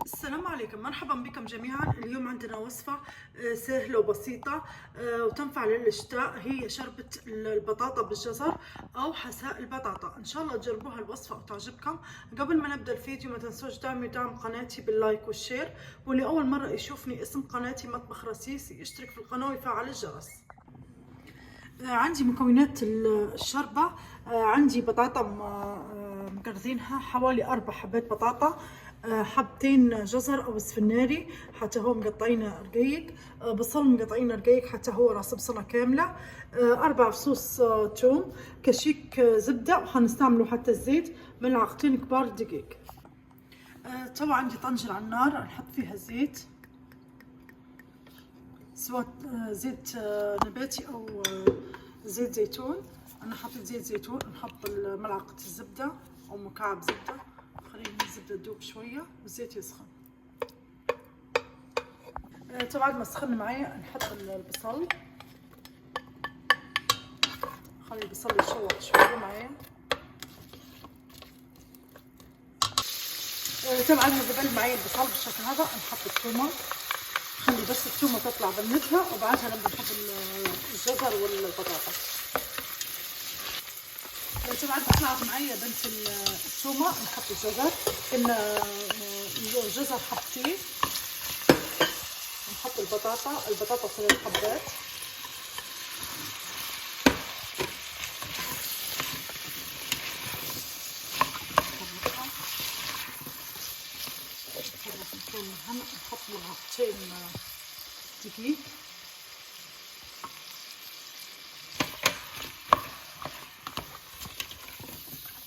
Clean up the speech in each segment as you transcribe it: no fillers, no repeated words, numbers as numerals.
السلام عليكم، مرحبا بكم جميعا. اليوم عندنا وصفة سهلة وبسيطة وتنفع للشتاء. هي شربة البطاطا بالجزر أو حساء البطاطا. إن شاء الله تجربوها الوصفة وتعجبكم. قبل ما نبدأ الفيديو ما تنسوش دعم قناتي باللايك والشير، واللي أول مرة يشوفني اسم قناتي مطبخ رسيس يشترك في القناة ويفعل الجرس. عندي مكونات الشربة. عندي بطاطا مقرضينها حوالي 4 حبات بطاطا، حبتين جزر او سفناري حتى هو مقطعينه رقيق، بصل مقطعينه رقيق حتى هو راس بصله كامله، 4 فصوص توم، كشيك زبده وحنستعملوا حتى الزيت، ملعقتين كبار دقيق. تو عندي طنجره على النار نحط فيها الزيت، سواء زيت نباتي او زيت زيتون. انا حطيت زيت زيتون. نحط ملعقه الزبده او مكعب زبده، خلينا الزبده تذوب شويه والزيت يسخن. طبعا ما سخن معايا نحط البصل، خلي البصل يشوح شويه معايا. طبعا ما قبل معايا البصل بالشكل هذا نحط الثومه، خلي بس الثومه تطلع بنتها وبعدها نبدا نحط الجزر والبطاطا. طبعا طلعت معايا بنت الثومه نحط الجزر. كنا الجزر حبتين، نحط البطاطا 3 حبات. نحط ملعقتين دقيق،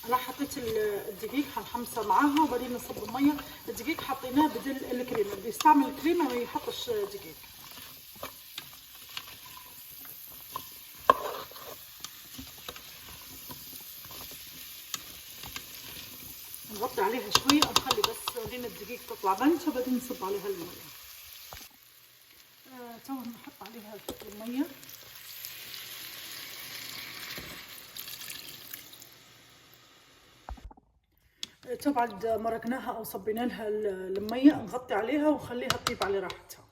انا حطيت الدقيق حنحمصه معاها وبعدين نصب الميه. الدقيق حطيناه بدل الكريمه، اللي يستعمل الكريمه ما يحطش دقيق. نغطي عليها شويه ونخلي بس لين الدقيق تطلع بنت وبعدين نصب عليها الميه. تو نحط عليها الميه. تو بعد مرقناها او صبينا لها الميه نغطي عليها ونخليها تطيب على راحتها.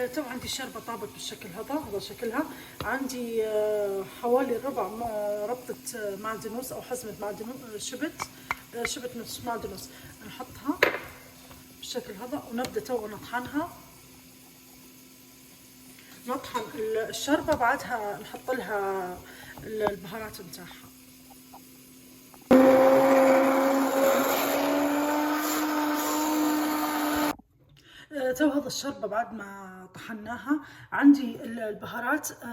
تو عندي الشوربه طابت بالشكل هذا شكلها. عندي حوالي ربع ربطه معدنوس او حزمه معدنوس، شبت نص معدنوس نحطها بالشكل هذا ونبدا تو نطحنها. نطحن الشوربه بعدها نحط لها البهارات نتاعها. تو هذا الشوربه بعد ما طحناها عندي البهارات،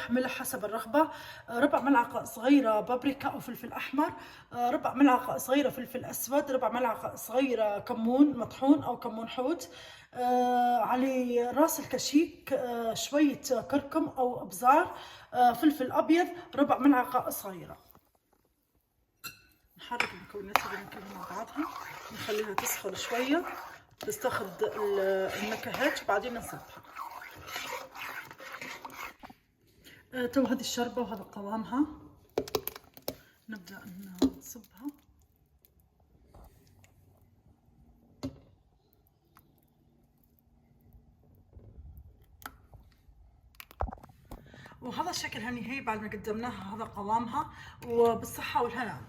ملح حسب الرغبه، ربع ملعقه صغيره بابريكا او فلفل احمر، ربع ملعقه صغيره فلفل اسود، ربع ملعقه صغيره كمون مطحون او كمون حوت، على راس الكشيك شويه كركم او ابزار، فلفل ابيض ربع ملعقه صغيره. نحرك المكونات هذه كلها مع بعضها، نخليها تسخن شويه تستخد النكهات وبعدين نصبها. تو هذه الشوربه وهذا قوامها، نبدا نصبها. وهذا الشكل هني هي بعد ما قدمناها، هذا قوامها وبالصحه والهنا.